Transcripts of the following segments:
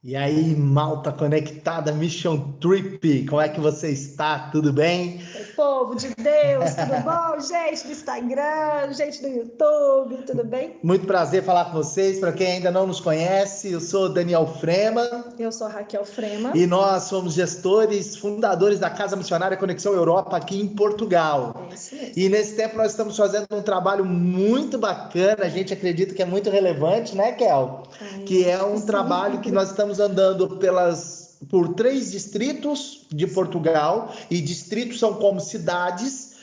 E aí, malta conectada, Mission Trip, como é que você está? Tudo bem? Povo de Deus, tudo bom? Gente do Instagram, gente do YouTube, tudo bem? Muito prazer falar com vocês. Para quem ainda não nos conhece, eu sou Daniel Frema Eu sou a Raquel Frema. e nós somos gestores, fundadores da Casa Missionária Conexão Europa aqui em Portugal. É isso mesmo. E nesse tempo nós estamos fazendo um trabalho muito bacana, a gente acredita que é muito relevante, né, Kel? Que é um trabalho que nós estamos andando por 3 distritos de Portugal, e distritos são como cidades,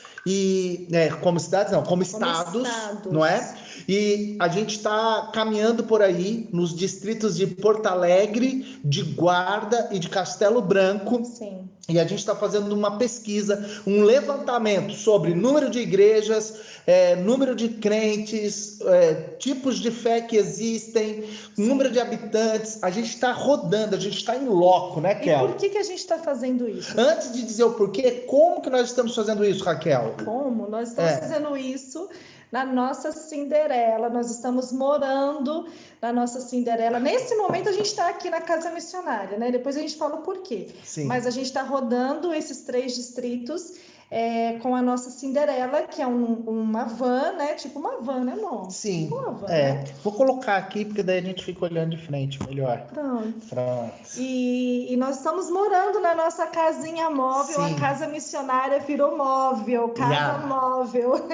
como cidades não, como estados, não é? E a gente está caminhando por aí nos distritos de Porto Alegre, de Guarda e de Castelo Branco. Sim. E a gente está fazendo uma pesquisa, um levantamento sobre número de igrejas, número de crentes, tipos de fé que existem, número de habitantes. A gente está rodando, a gente está em loco, né, Kel? E por que a gente está fazendo isso? Antes de dizer o porquê, como que nós estamos fazendo isso, Raquel? Como? Nós estamos fazendo isso na nossa Cinderela, nós estamos morando na nossa Cinderela. Nesse momento a gente está aqui na Casa Missionária, né? Depois a gente fala o porquê. Sim. Mas a gente está rodando esses 3 distritos com a nossa Cinderela, que é uma van, né? Tipo uma van, né, amor? Sim. Tipo uma van, né? Vou colocar aqui, porque daí a gente fica olhando de frente melhor. Pronto. Pronto. E nós estamos morando na nossa casinha móvel. Sim. A Casa Missionária virou móvel, casa móvel.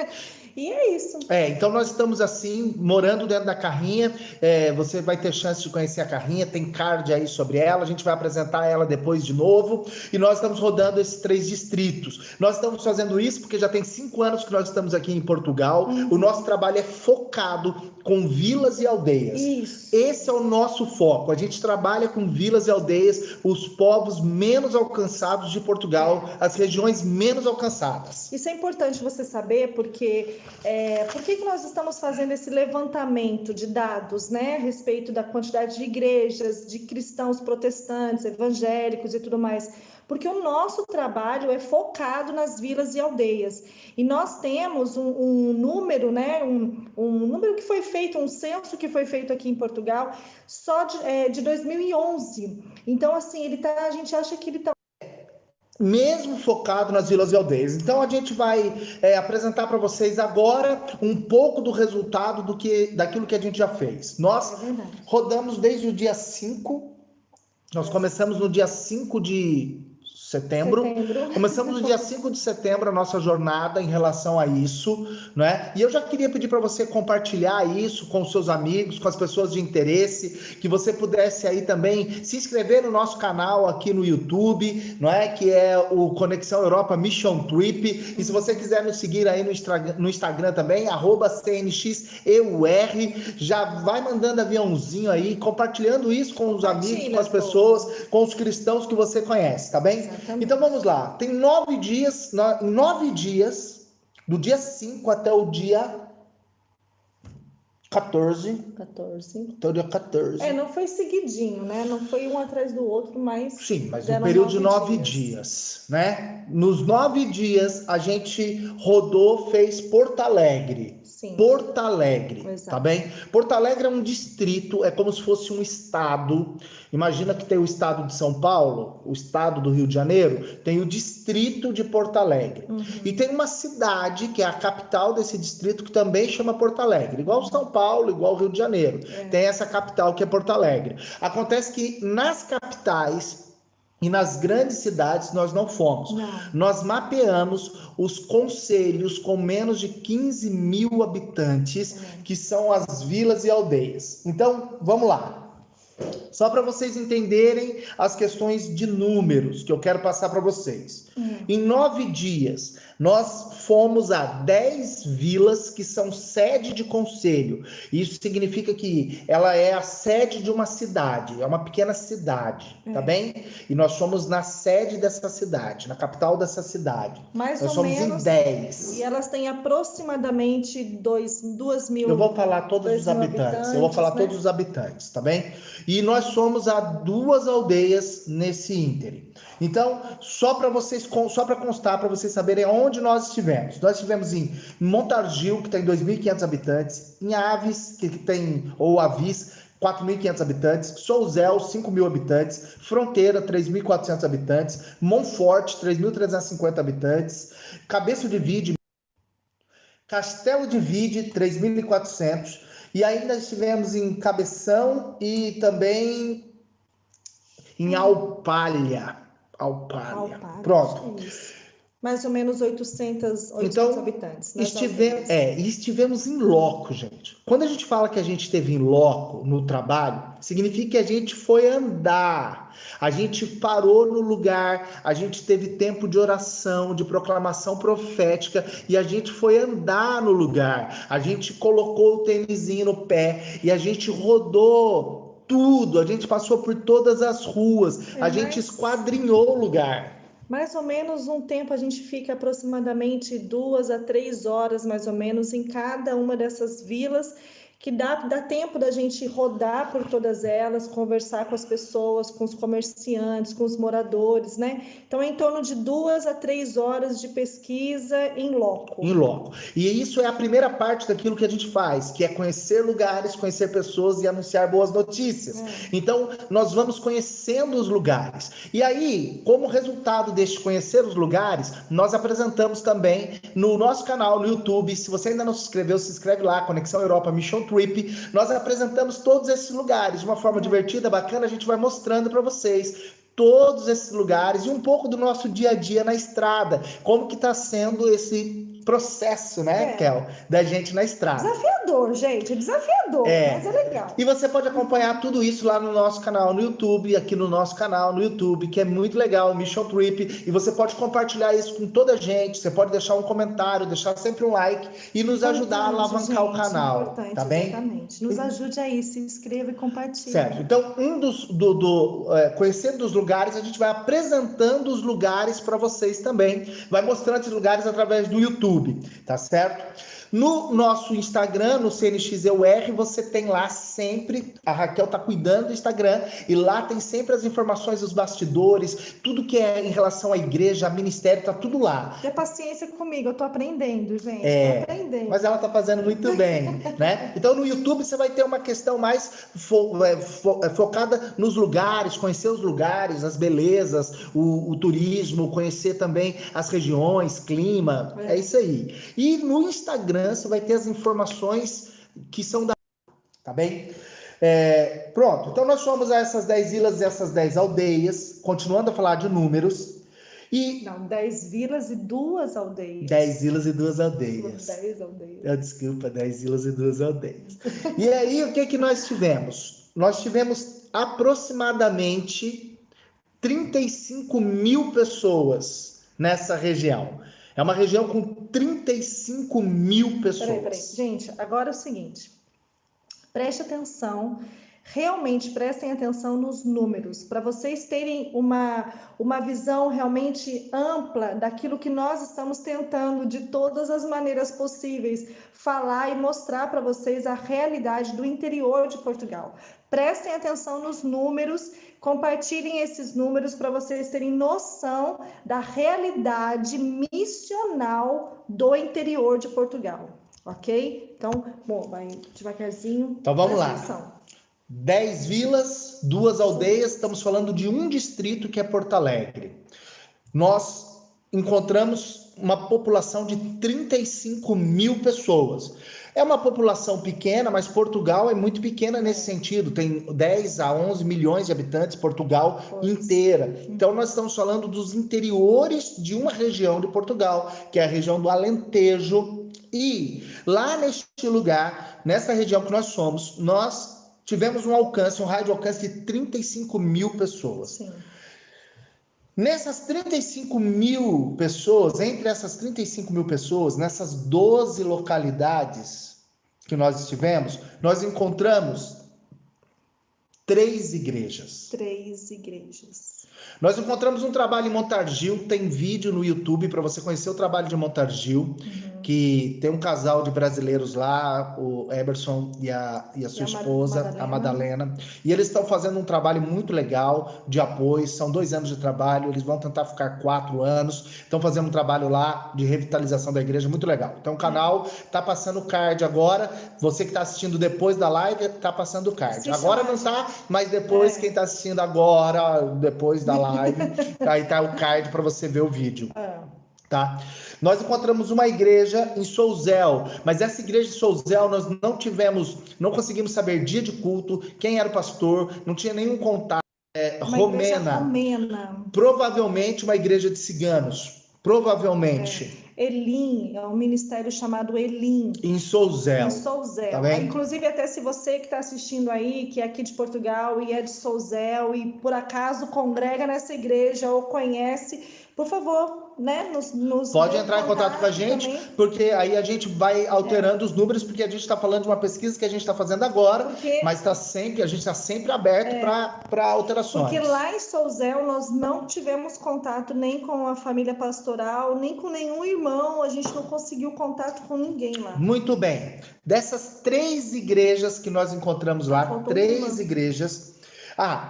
E é isso. Então nós estamos assim, morando dentro da carrinha. Você vai ter chance de conhecer a carrinha, tem card aí sobre ela, a gente vai apresentar ela depois de novo. E nós estamos rodando esses 3 distritos. Nós estamos fazendo isso porque já tem 5 anos que nós estamos aqui em Portugal. O nosso trabalho é focado com vilas e aldeias. Isso. Esse é o nosso foco. A gente trabalha com vilas e aldeias, os povos menos alcançados de Portugal, as regiões menos alcançadas. Isso é importante você saber, porque por que nós estamos fazendo esse levantamento de dados, né, a respeito da quantidade de igrejas, de cristãos protestantes, evangélicos e tudo mais? Porque o nosso trabalho é focado nas vilas e aldeias. E nós temos um número, né, um número que foi feito, um censo que foi feito aqui em Portugal, só de 2011. Então, assim, a gente acha que ele está mesmo focado nas vilas e aldeias. Então a gente vai apresentar para vocês agora um pouco do resultado daquilo que a gente já fez. Nós rodamos desde o dia 5, nós começamos no dia 5 de setembro. Começamos no dia 5 de setembro a nossa jornada em relação a isso, não é? E eu já queria pedir para você compartilhar isso com os seus amigos, com as pessoas de interesse, que você pudesse aí também se inscrever no nosso canal aqui no YouTube, não é? Que é o Conexão Europa Mission Trip. E se você quiser nos seguir aí no Instagram também, @CNXEUR, já vai mandando aviãozinho aí, compartilhando isso com os amigos, com as pessoas, com os cristãos que você conhece, tá bem? Exatamente. Então vamos lá, tem 9 dias, do dia 5 até o dia 14. Até o dia 14. Não foi seguidinho, né? Não foi um atrás do outro, mas... Sim, mas no período de 9 dias, né? Nos 9 dias a gente fez Porto Alegre. Sim. Porto Alegre, Exato. Tá bem? Porto Alegre é um distrito, é como se fosse um estado. Imagina que tem o estado de São Paulo, o estado do Rio de Janeiro, tem o distrito de Porto Alegre. E tem uma cidade, que é a capital desse distrito, que também chama Porto Alegre. Igual São Paulo, igual Rio de Janeiro. Tem essa capital que é Porto Alegre. Acontece que nas capitais e nas grandes cidades nós não fomos. Não. Nós mapeamos os concelhos com menos de 15 mil habitantes, que são as vilas e aldeias. Então, vamos lá. Só para vocês entenderem as questões de números que eu quero passar para vocês. Em 9 dias, nós fomos a 10 vilas que são sede de concelho. Isso significa que ela é a sede de uma cidade, é uma pequena cidade, tá bem? E nós somos na sede dessa cidade, na capital dessa cidade. Mais nós ou somos menos, em 10. E elas têm aproximadamente 2 mil... Eu vou falar todos os habitantes, eu vou falar todos os habitantes, tá bem? E nós somos a 2 aldeias nesse ínterim. Então, só para constar, para vocês saberem onde nós estivemos. Nós estivemos em Montargil, que tem 2.500 habitantes, em Aves, ou Avis, 4.500 habitantes, Souzel, 5.000 habitantes, Fronteira, 3.400 habitantes, Monforte, 3.350 habitantes, Cabeço de Vide, Castelo de Vide, 3.400, e ainda estivemos em Cabeção e também em Alpalha. Pronto. Isso. Mais ou menos 800 Então, habitantes. estivemos em loco, gente. Quando a gente fala que a gente esteve em loco no trabalho, significa que a gente foi andar, a gente parou no lugar, a gente teve tempo de oração, de proclamação profética, e a gente foi andar no lugar. A gente colocou o tênisinho no pé e a gente rodou tudo, a gente passou por todas as ruas, a gente esquadrinhou o lugar. Mais ou menos um tempo, a gente fica aproximadamente 2 a 3 horas, mais ou menos, em cada uma dessas vilas, que dá tempo da gente rodar por todas elas, conversar com as pessoas, com os comerciantes, com os moradores, né? Então, é em torno de 2 a 3 horas de pesquisa em loco. Em loco. E isso é a primeira parte daquilo que a gente faz, que é conhecer lugares, conhecer pessoas e anunciar boas notícias. Então, nós vamos conhecendo os lugares. E aí, como resultado deste conhecer os lugares, nós apresentamos também no nosso canal no YouTube. Se você ainda não se inscreveu, se inscreve lá, Conexão Europa Mission Trip. Nós apresentamos todos esses lugares de uma forma divertida, bacana. A gente vai mostrando para vocês todos esses lugares e um pouco do nosso dia a dia na estrada. Como que está sendo esse processo, né, Kel, da gente na estrada. Desafiador, gente, desafiador, mas é legal. E você pode acompanhar tudo isso lá no nosso canal no YouTube, aqui no nosso canal no YouTube, que é muito legal, Mission Trip, e você pode compartilhar isso com toda a gente, você pode deixar um comentário, deixar sempre um like e nos ajudar a alavancar o canal, tá bem? Exatamente, nos ajude aí, se inscreva e compartilhe. Certo, então conhecendo os lugares, a gente vai apresentando os lugares para vocês também, vai mostrando esses lugares através do YouTube, tá certo? No nosso Instagram, no CNXEUR, você tem lá sempre, a Raquel tá cuidando do Instagram, e lá tem sempre as informações dos bastidores, tudo que é em relação à igreja, a ministério, tá tudo lá. Tenha paciência comigo, eu tô aprendendo, gente, tô aprendendo. Mas ela tá fazendo muito bem, né? Então no YouTube você vai ter uma questão mais focada nos lugares, conhecer os lugares, as belezas, o turismo, conhecer também as regiões, clima, é isso aí. E no Instagram você vai ter as informações que são tá bem? Pronto, então nós fomos a essas 10 vilas e essas 10 aldeias, continuando a falar de números. Não, 10 vilas e 2 aldeias. 10 vilas e 2 aldeias. 10 aldeias. Desculpa, 10 vilas e 2 aldeias. E aí, o que nós tivemos? Nós tivemos aproximadamente 35.000 pessoas nessa região. É uma região com 35.000 pessoas. Peraí. Gente, agora é o seguinte. Preste atenção. Realmente prestem atenção nos números, para vocês terem uma visão realmente ampla daquilo que nós estamos tentando, de todas as maneiras possíveis, falar e mostrar para vocês a realidade do interior de Portugal. Prestem atenção nos números, compartilhem esses números para vocês terem noção da realidade missional do interior de Portugal, ok? Então, vai devagarzinho. Então vamos lá. 10 vilas, 2 aldeias, estamos falando de um distrito que é Porto Alegre. Nós encontramos uma população de 35.000 pessoas. É uma população pequena, mas Portugal é muito pequena nesse sentido. Tem 10 a 11 milhões de habitantes, Portugal inteira. Então nós estamos falando dos interiores de uma região de Portugal, que é a região do Alentejo. E lá neste lugar, nessa região que nós somos, nós tivemos um raio de alcance de 35.000 pessoas. Sim. Nessas 35.000 pessoas, entre essas 35.000 pessoas, nessas 12 localidades que nós estivemos, nós encontramos 3 igrejas. 3 igrejas. Nós encontramos um trabalho em Montargil, tem vídeo no YouTube para você conhecer o trabalho de Montargil. que tem um casal de brasileiros lá, o Eberson e a sua esposa, a Madalena, e eles estão fazendo um trabalho muito legal de apoio, são 2 anos de trabalho, eles vão tentar ficar 4 anos, estão fazendo um trabalho lá de revitalização da igreja, muito legal. Então o canal tá passando o card agora, você que está assistindo depois da live, tá passando o card. Agora não tá, mas depois quem tá assistindo agora, depois da live, aí tá o card para você ver o vídeo. Tá? Nós encontramos uma igreja em Souzel, mas essa igreja de Souzel nós não conseguimos saber dia de culto, quem era o pastor, não tinha nenhum contato. Romena. Provavelmente uma igreja de ciganos. Provavelmente. Elim, é um ministério chamado Elim. Em Souzel. Tá, inclusive, até se você que está assistindo aí, que é aqui de Portugal e é de Souzel e por acaso congrega nessa igreja ou conhece, por favor, né? Pode entrar em contato com a gente, também. Porque aí a gente vai alterando os números, porque a gente está falando de uma pesquisa que a gente está fazendo agora, mas a gente está sempre aberto para alterações. Porque lá em Souzel nós não tivemos contato nem com a família pastoral, nem com nenhum irmão, a gente não conseguiu contato com ninguém lá. Muito bem. Dessas 3 igrejas que nós encontramos lá, 3 igrejas...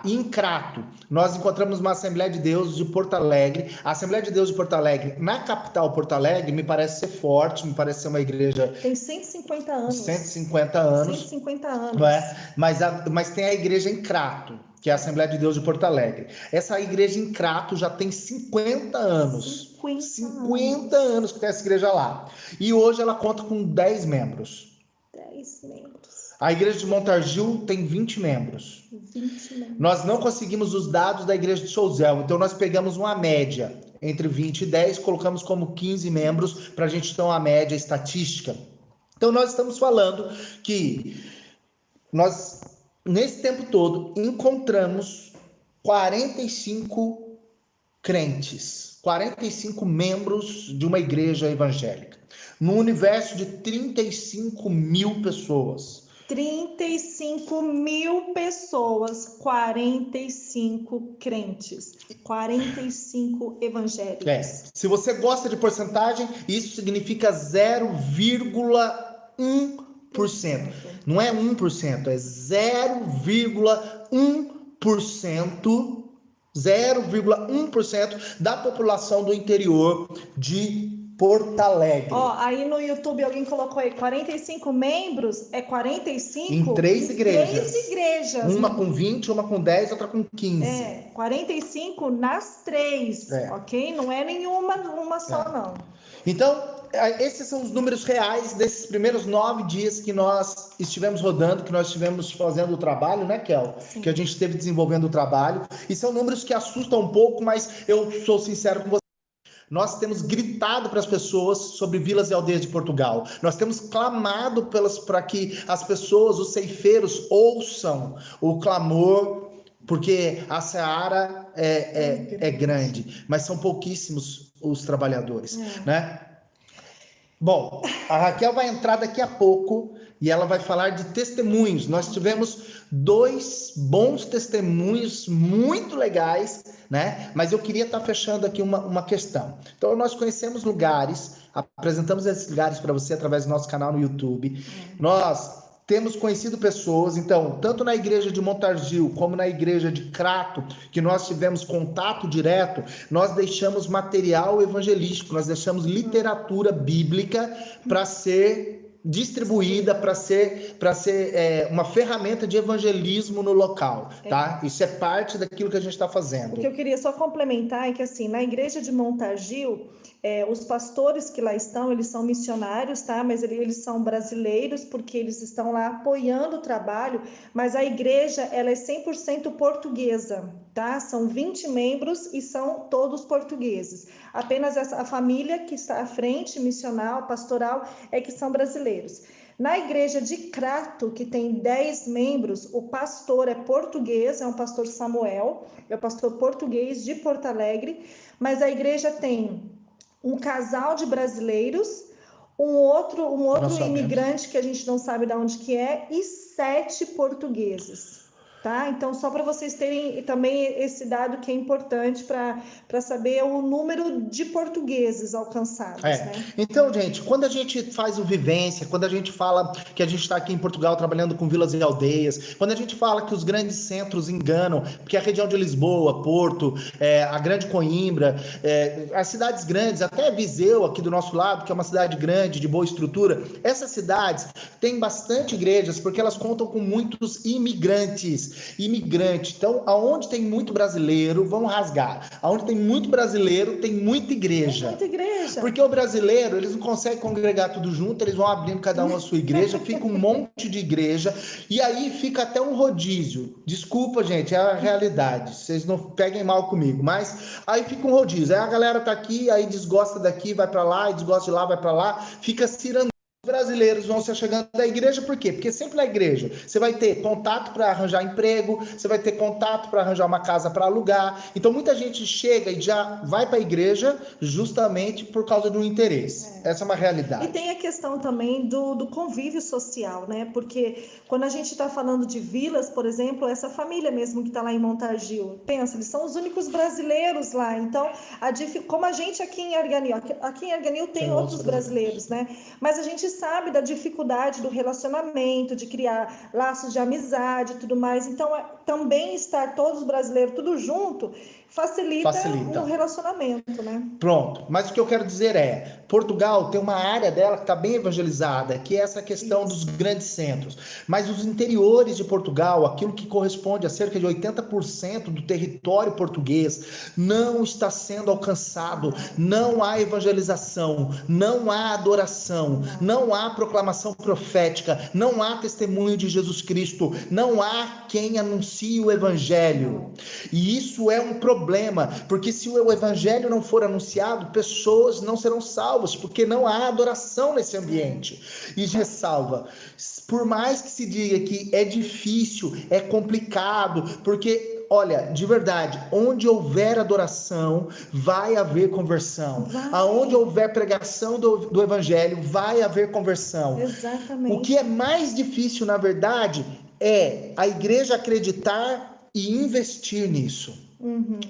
em Crato, nós encontramos uma Assembleia de Deus de Porto Alegre. A Assembleia de Deus de Porto Alegre, na capital Porto Alegre, me parece ser forte, me parece ser uma igreja... Tem 150 anos. 150 anos. 150 anos. Não é? Mas tem a igreja em Crato, que é a Assembleia de Deus de Porto Alegre. Essa igreja em Crato já tem 50 anos. 50 anos que tem essa igreja lá. E hoje ela conta com 10 membros. 10 membros. A igreja de Montargil tem 20 membros. 20 membros. Nós não conseguimos os dados da igreja de Souzel, então nós pegamos uma média entre 20 e 10, colocamos como 15 membros para a gente ter uma média estatística. Então nós estamos falando que nós, nesse tempo todo, encontramos 45 crentes, 45 membros de uma igreja evangélica, num universo de 35 mil pessoas. 35 mil pessoas, 45 crentes, 45 evangélicos. Se você gosta de porcentagem, isso significa 0,1%. Não é 1%, é 0,1%. 0,1% da população do interior de Porto Alegre. Aí no YouTube alguém colocou aí 45 membros, é 45? Em 3 igrejas. 3 igrejas. Uma com 20, uma com 10, outra com 15. 45 nas 3, ok? Não é nenhuma só, não. Então, esses são os números reais desses primeiros 9 dias que nós estivemos rodando, que nós estivemos fazendo o trabalho, né, Kel? Sim. Que a gente esteve desenvolvendo o trabalho. E são números que assustam um pouco, mas eu sou sincero com você. Nós temos gritado para as pessoas sobre vilas e aldeias de Portugal. Nós temos clamado para que as pessoas, os ceifeiros, ouçam o clamor, porque a seara é grande, mas são pouquíssimos os trabalhadores, né? Bom, a Raquel vai entrar daqui a pouco e ela vai falar de testemunhos. Nós tivemos 2 bons testemunhos muito legais, né? Mas eu queria estar fechando aqui uma questão. Então, nós conhecemos lugares, apresentamos esses lugares para você através do nosso canal no YouTube. Nós temos conhecido pessoas, então, tanto na igreja de Montargil, como na igreja de Crato, que nós tivemos contato direto, nós deixamos material evangelístico, nós deixamos literatura bíblica para ser distribuída, para ser uma ferramenta de evangelismo no local, tá? Isso é parte daquilo que a gente está fazendo. O que eu queria só complementar é que, assim, na igreja de Montargil, os pastores que lá estão, eles são missionários, tá? Mas eles são brasileiros, porque eles estão lá apoiando o trabalho, mas a igreja, ela é 100% portuguesa, tá? São 20 membros e são todos portugueses. Apenas a família que está à frente, missional, pastoral, é que são brasileiros. Na igreja de Crato, que tem 10 membros, o pastor é português, é um pastor Samuel, é o pastor português de Porto Alegre, mas a igreja tem um casal de brasileiros, um outro imigrante que a gente não sabe de onde que é, e 7 portugueses. tá? Então, só para vocês terem também esse dado que é importante para saber o número de portugueses alcançados, né? Então, gente, quando a gente faz o Vivência, quando a gente fala que a gente está aqui em Portugal trabalhando com vilas e aldeias, quando a gente fala que os grandes centros enganam, porque a região de Lisboa, Porto, a Grande Coimbra, as cidades grandes, até Viseu aqui do nosso lado, que é uma cidade grande, de boa estrutura, essas cidades têm bastante igrejas, porque elas contam com muitos imigrantes. Então, aonde tem muito brasileiro, vamos rasgar. Aonde tem muito brasileiro, tem muita igreja. Tem muita igreja. Porque o brasileiro, eles não conseguem congregar tudo junto, eles vão abrindo cada um a sua igreja, fica um monte de igreja, e aí fica até um rodízio. Desculpa, gente, é a realidade. Vocês não peguem mal comigo, mas aí fica um rodízio. Aí a galera tá aqui, aí desgosta daqui, vai para lá, e desgosta de lá, vai para lá, fica cirandando. Brasileiros vão se achegando da igreja, por quê? Porque sempre na igreja você vai ter contato para arranjar emprego, você vai ter contato para arranjar uma casa para alugar. Então muita gente chega e já vai para a igreja justamente por causa do interesse. Essa é uma realidade. E tem a questão também do convívio social, né? Porque quando a gente está falando de vilas, por exemplo, essa família mesmo que está lá em Montargil, pensa, eles são os únicos brasileiros lá. Então, como a gente aqui em Arganil tem outros brasileiros, né? Mas a gente sabe da dificuldade do relacionamento, de criar laços de amizade e tudo mais. Então, também estar todos os brasileiros tudo junto facilita o relacionamento, né? Pronto. Mas o que eu quero dizer é, Portugal tem uma área dela que está bem evangelizada, que é essa questão dos grandes centros. Mas os interiores de Portugal, aquilo que corresponde a cerca de 80% do território português, não está sendo alcançado. Não há evangelização, não há adoração, não há proclamação profética, não há testemunho de Jesus Cristo, não há quem anuncie o evangelho. E isso é um problema, porque se o evangelho não for anunciado, pessoas não serão salvas, porque não há adoração nesse ambiente. E ressalva, por mais que se diga que é difícil, é complicado, porque olha, de verdade, onde houver adoração, vai haver conversão. Aonde houver pregação do evangelho, vai haver conversão. Exatamente. O que é mais difícil, na verdade, é a igreja acreditar e investir nisso.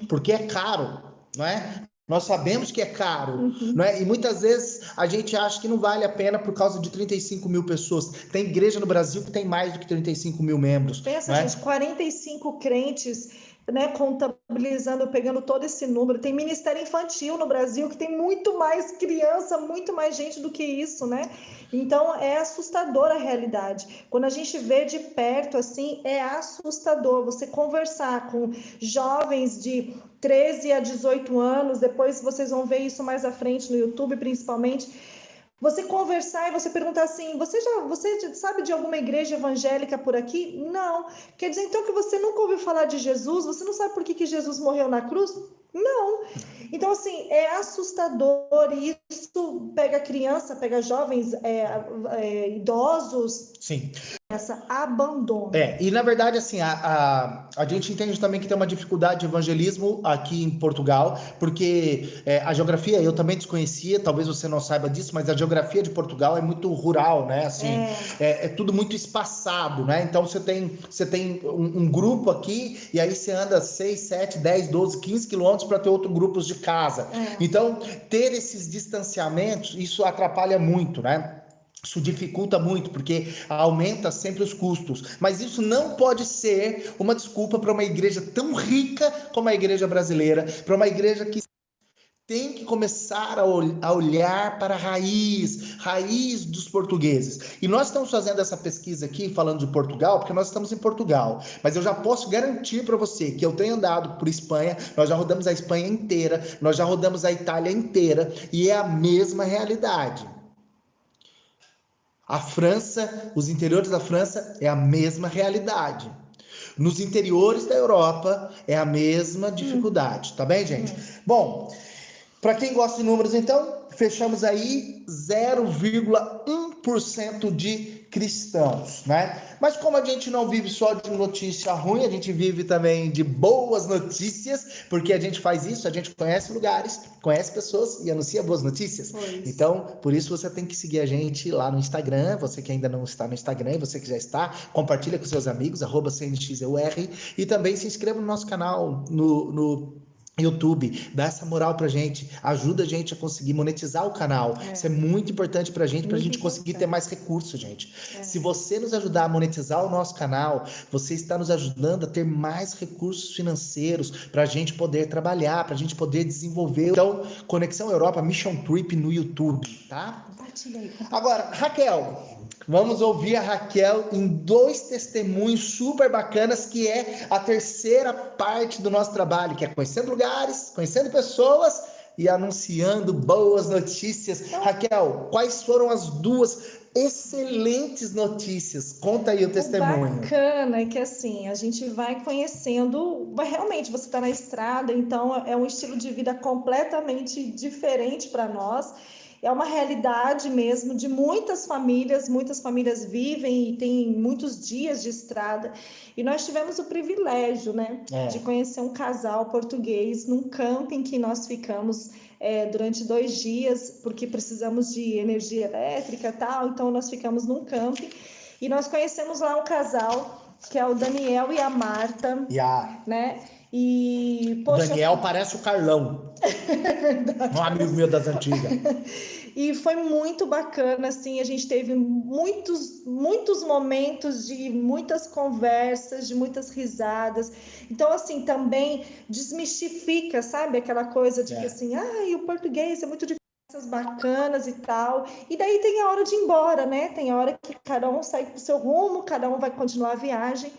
Porque é caro, não é? Nós sabemos que é caro, não é? E muitas vezes a gente acha que não vale a pena por causa de 35 mil pessoas. Tem igreja no Brasil que tem mais do que 35 mil membros. Pensa, gente, 45 crentes, né, contabilizando, pegando todo esse número. Tem ministério infantil no Brasil que tem muito mais criança, muito mais gente do que isso, né? Então é assustadora a realidade. Quando a gente vê de perto, assim, é assustador. Você conversar com jovens de 13 a 18 anos, depois vocês vão ver isso mais à frente no YouTube, principalmente. Você conversar e você perguntar assim, você sabe de alguma igreja evangélica por aqui? Não. Quer dizer, então, que você nunca ouviu falar de Jesus? Você não sabe por que Jesus morreu na cruz? Não. Então, assim, é assustador, e isso pega criança, pega jovens, idosos. Sim. Essa abandono. E na verdade, assim, a gente entende também que tem uma dificuldade de evangelismo aqui em Portugal, porque a geografia eu também desconhecia, talvez você não saiba disso, mas a geografia de Portugal é muito rural, né? Assim, é tudo muito espaçado, né? Então você tem um grupo aqui, e aí você anda 6, 7, 10, 12, 15 quilômetros para ter outro grupos de casa. Então, ter esses distanciamentos, isso atrapalha muito, né? Isso dificulta muito, porque aumenta sempre os custos. Mas isso não pode ser uma desculpa para uma igreja tão rica como a igreja brasileira, para uma igreja que tem que começar a olhar para a raiz dos portugueses. E nós estamos fazendo essa pesquisa aqui, falando de Portugal, porque nós estamos em Portugal. Mas eu já posso garantir para você que eu tenho andado por Espanha, nós já rodamos a Espanha inteira, nós já rodamos a Itália inteira, e é a mesma realidade. A França, os interiores da França é a mesma realidade. Nos interiores da Europa é a mesma dificuldade, tá bem, gente? Bom, para quem gosta de números, então, fechamos aí 0,1% de cristãos, né? Mas como a gente não vive só de notícia ruim, a gente vive também de boas notícias, porque a gente faz isso, a gente conhece lugares, conhece pessoas e anuncia boas notícias. Então, por isso você tem que seguir a gente lá no Instagram, você que ainda não está no Instagram, e você que já está, compartilha com seus amigos, @CNXEUR, e também se inscreva no nosso canal no YouTube, dá essa moral pra gente, ajuda a gente a conseguir monetizar o canal. Isso é muito importante pra gente conseguir ter mais recursos, gente. Se você nos ajudar a monetizar o nosso canal, você está nos ajudando a ter mais recursos financeiros pra gente poder trabalhar, pra gente poder desenvolver. Então, Conexão Europa Mission Trip no YouTube, tá? Agora, Raquel, vamos ouvir a Raquel em 2 testemunhos super bacanas, que é a terceira parte do nosso trabalho, que é conhecendo lugares, conhecendo pessoas e anunciando boas notícias. Raquel, quais foram as 2 excelentes notícias? Conta aí o testemunho. O bacana é que assim, a gente vai conhecendo, realmente você está na estrada, então é um estilo de vida completamente diferente para nós. É uma realidade mesmo de muitas famílias vivem e têm muitos dias de estrada. E nós tivemos o privilégio, né, de conhecer um casal português num camping que nós ficamos durante 2 dias, porque precisamos de energia elétrica e tal, então nós ficamos num camping. E nós conhecemos lá um casal, que é o Daniel e a Marta, né? E, poxa, o Daniel parece o Carlão. Um amigo meu das antigas. E foi muito bacana, assim, a gente teve muitos momentos de muitas conversas, de muitas risadas. Então, assim, também desmistifica, sabe? Aquela coisa de que, assim, o português é muito difícil, bacanas e tal. E daí tem a hora de ir embora, né? Tem a hora que cada um sai pro seu rumo, cada um vai continuar a viagem.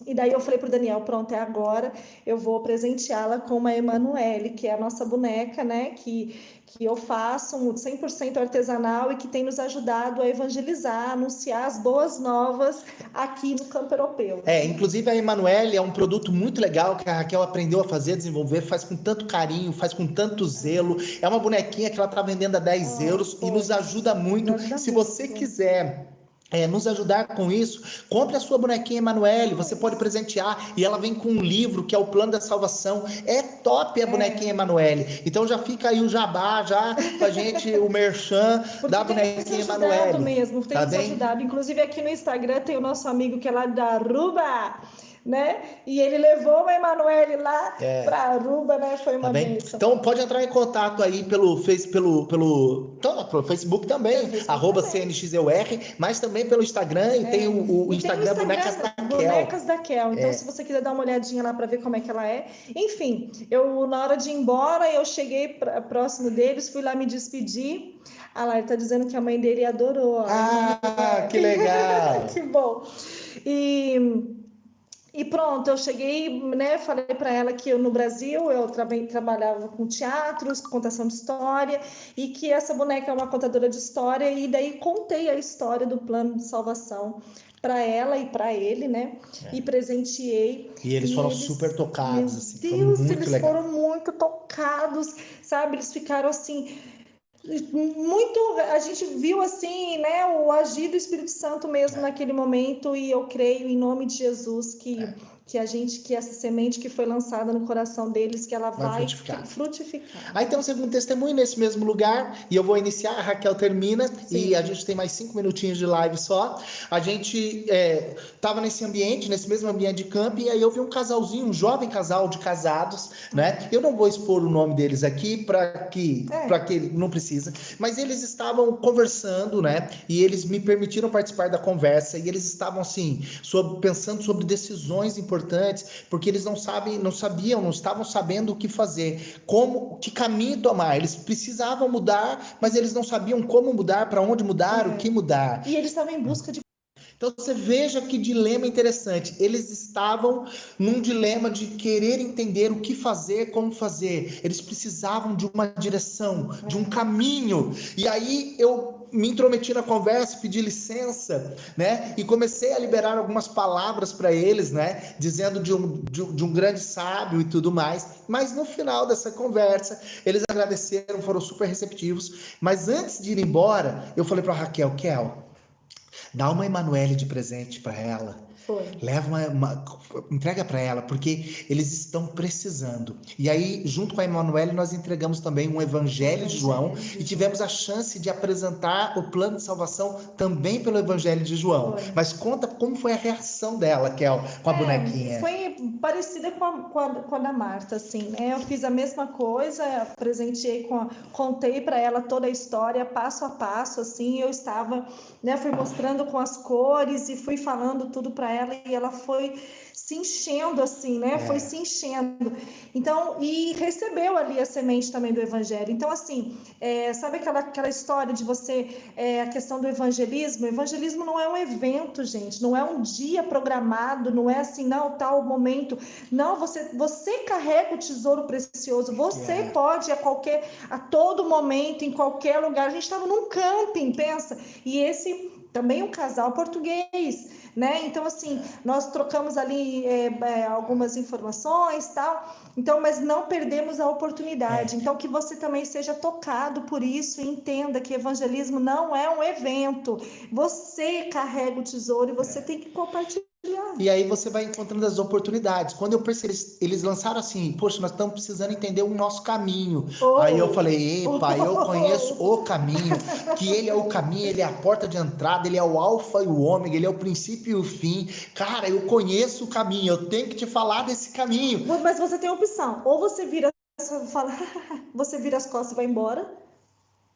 E daí eu falei pro Daniel, pronto, é agora, eu vou presenteá-la com uma Emanuele, que é a nossa boneca, né, que eu faço 100% artesanal e que tem nos ajudado a evangelizar, a anunciar as boas novas aqui no campo europeu. Inclusive a Emanuele é um produto muito legal que a Raquel aprendeu a fazer, desenvolver, faz com tanto carinho, faz com tanto zelo. É uma bonequinha que ela tá vendendo a 10 euros e nos ajuda muito. Se você quiser nos ajudar com isso, compre a sua bonequinha Emanuele, você pode presentear, e ela vem com um livro que é o Plano da Salvação. É top a bonequinha Emanuele. Então já fica aí o jabá, já pra gente, o merchan da bonequinha Emanuele. Mesmo, tem nos ajudado. Inclusive aqui no Instagram tem o nosso amigo que é lá da Aruba, né? E ele levou a Emanuele lá para Aruba, né? Foi uma bênção. Então pode entrar em contato aí pelo Facebook também, @CNXEUR, mas também pelo Instagram, e tem o Instagram Bonecas da Kel. Bonecas da Kel. Então, se você quiser dar uma olhadinha lá para ver como é que ela é. Enfim, na hora de ir embora, eu cheguei próximo deles, fui lá me despedir. Lá, ele tá dizendo que a mãe dele adorou. Que legal! Que bom! E pronto, eu cheguei, né, falei para ela que no Brasil eu também trabalhava com teatros, contação de história, e que essa boneca é uma contadora de história, e daí contei a história do plano de salvação para ela e para ele, né, e presenteei. E eles foram super tocados, assim, meu Deus, eles foram muito tocados, sabe, eles ficaram assim... muito, a gente viu assim, né, o agir do Espírito Santo mesmo naquele momento, e eu creio em nome de Jesus que essa semente que foi lançada no coração deles, que ela vai frutificar. Aí tem um segundo testemunho nesse mesmo lugar, e eu vou iniciar, a Raquel termina. Sim. E a gente tem mais 5 minutinhos de live só. A gente tava nesse mesmo ambiente de campo, e aí eu vi um casalzinho, um jovem casal de casados, né? Eu não vou expor o nome deles aqui para que não precisa, mas eles estavam conversando, né? E eles me permitiram participar da conversa, e eles estavam assim, pensando sobre decisões importantes, porque eles não estavam sabendo o que fazer, que caminho tomar. Eles precisavam mudar, mas eles não sabiam como mudar, para onde mudar, o que mudar. E eles estavam em busca de... Então você veja que dilema interessante. Eles estavam num dilema de querer entender o que fazer, como fazer. Eles precisavam de uma direção, de um caminho. E aí eu me intrometi na conversa, pedi licença, né? E comecei a liberar algumas palavras para eles, né? Dizendo de um grande sábio e tudo mais. Mas no final dessa conversa, eles agradeceram, foram super receptivos. Mas antes de ir embora, eu falei para Raquel, Dá uma Emanuele de presente para ela. Foi. Leva entrega para ela, porque eles estão precisando. E aí, junto com a Emanuele, nós entregamos também um Evangelho de João e tivemos a chance de apresentar o plano de salvação também pelo Evangelho de João. Foi. Mas conta como foi a reação dela, Kel, com a bonequinha. Foi parecida com a da Marta, assim, né? Eu fiz a mesma coisa, contei para ela toda a história, passo a passo, assim, eu estava, né, fui mostrando com as cores e fui falando tudo para ela e ela foi se enchendo assim, né? Foi se enchendo. Então, e recebeu ali a semente também do evangelho. Então, assim, sabe aquela história de você, a questão do evangelismo? O evangelismo não é um evento, gente, não é um dia programado, não é assim, não, tal momento. Não, você carrega o tesouro precioso, você pode a todo momento, em qualquer lugar. A gente estava num camping, pensa, e esse também um casal português, né? Então, assim, nós trocamos ali algumas informações, tal. Então, mas não perdemos a oportunidade. Então, que você também seja tocado por isso e entenda que evangelismo não é um evento. Você carrega o tesouro e você tem que compartilhar. E aí você vai encontrando as oportunidades. Quando eu percebi, eles lançaram assim, poxa, nós estamos precisando entender o nosso caminho. Aí eu falei, epa, eu conheço o caminho, que ele é o caminho, ele é a porta de entrada, ele é o alfa e o ômega, ele é o princípio e o fim. Cara, eu conheço o caminho, eu tenho que te falar desse caminho. Mas você tem opção, ou você vira, você vira as costas e vai embora,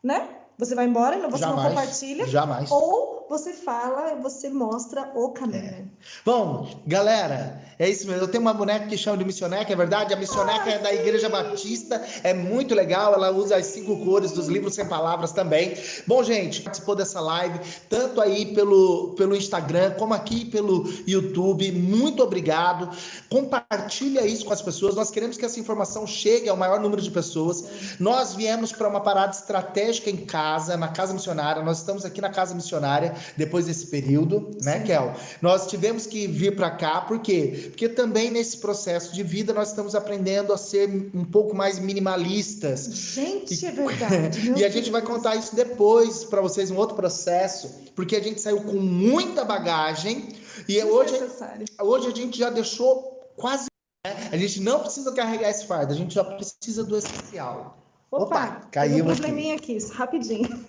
né? Você vai embora e você não compartilha. Jamais. Ou você fala, você mostra o caminho. Bom, galera, é isso mesmo. Eu tenho uma boneca que chama de missioneca, é verdade? A missioneca é da Igreja Batista, é muito legal. Ela usa as 5 cores dos livros sem palavras também. Bom, gente, participou dessa live, tanto aí pelo Instagram, como aqui pelo YouTube. Muito obrigado. Compartilha isso com as pessoas. Nós queremos que essa informação chegue ao maior número de pessoas. Nós viemos para uma parada estratégica em casa, na Casa Missionária. Nós estamos aqui na Casa Missionária depois desse período, né, Kel? Nós tivemos que vir para cá, por quê? Porque também nesse processo de vida nós estamos aprendendo a ser um pouco mais minimalistas. Gente, é verdade. E a gente vai contar isso depois para vocês, um outro processo, porque a gente saiu com muita bagagem e hoje a gente já deixou quase, né? A gente não precisa carregar esse fardo, a gente já precisa do essencial. Opa, caiu um probleminha aqui, rapidinho.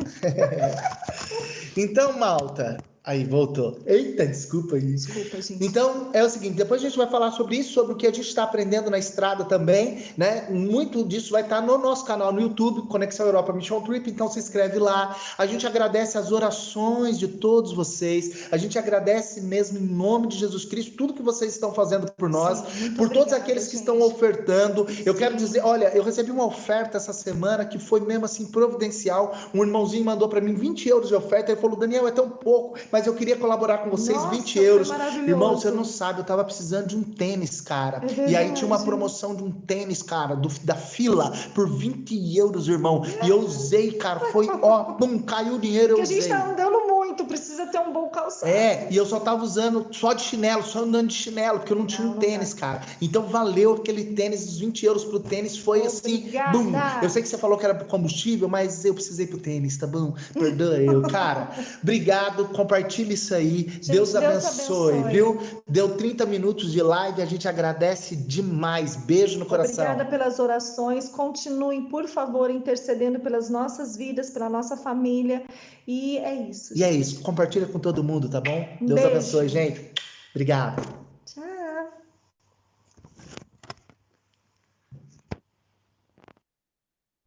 Então, malta, aí voltou. Eita, desculpa aí. Desculpa, gente. Então, é o seguinte, depois a gente vai falar sobre isso, sobre o que a gente está aprendendo na estrada também, né? Muito disso vai estar no nosso canal no YouTube, Conexão Europa Mission Trip, então se inscreve lá. A gente agradece as orações de todos vocês, a gente agradece mesmo em nome de Jesus Cristo, tudo que vocês estão fazendo por nós, por todos aqueles que estão ofertando. Eu quero dizer, olha, eu recebi uma oferta essa semana que foi mesmo assim providencial. Um irmãozinho mandou para mim 20 euros de oferta, ele falou, Daniel, é tão pouco, mas eu queria colaborar com vocês. Nossa, 20 euros. Irmão, você não sabe, eu tava precisando de um tênis, cara. E aí tinha uma promoção de um tênis, cara, da Fila, por 20 euros, irmão. E eu usei, cara, foi, ó, não caiu o dinheiro, eu usei. Porque a gente tá andando muito, precisa ter um bom calçado. E eu só tava usando só de chinelo, só andando de chinelo, porque eu não tinha um tênis, cara. Então valeu aquele tênis, os 20 euros pro tênis, foi assim, bum. Eu sei que você falou que era pro combustível, mas eu precisei pro tênis, tá bom? Perdoa eu, cara. Obrigado, compartilha isso aí. Gente, Deus abençoe, viu? Deu 30 minutos de live, a gente agradece demais. Beijo no coração. Obrigada pelas orações. Continuem, por favor, intercedendo pelas nossas vidas, pela nossa família. E é isso. E é isso. Compartilha com todo mundo, tá bom? Deus abençoe, gente. Obrigado.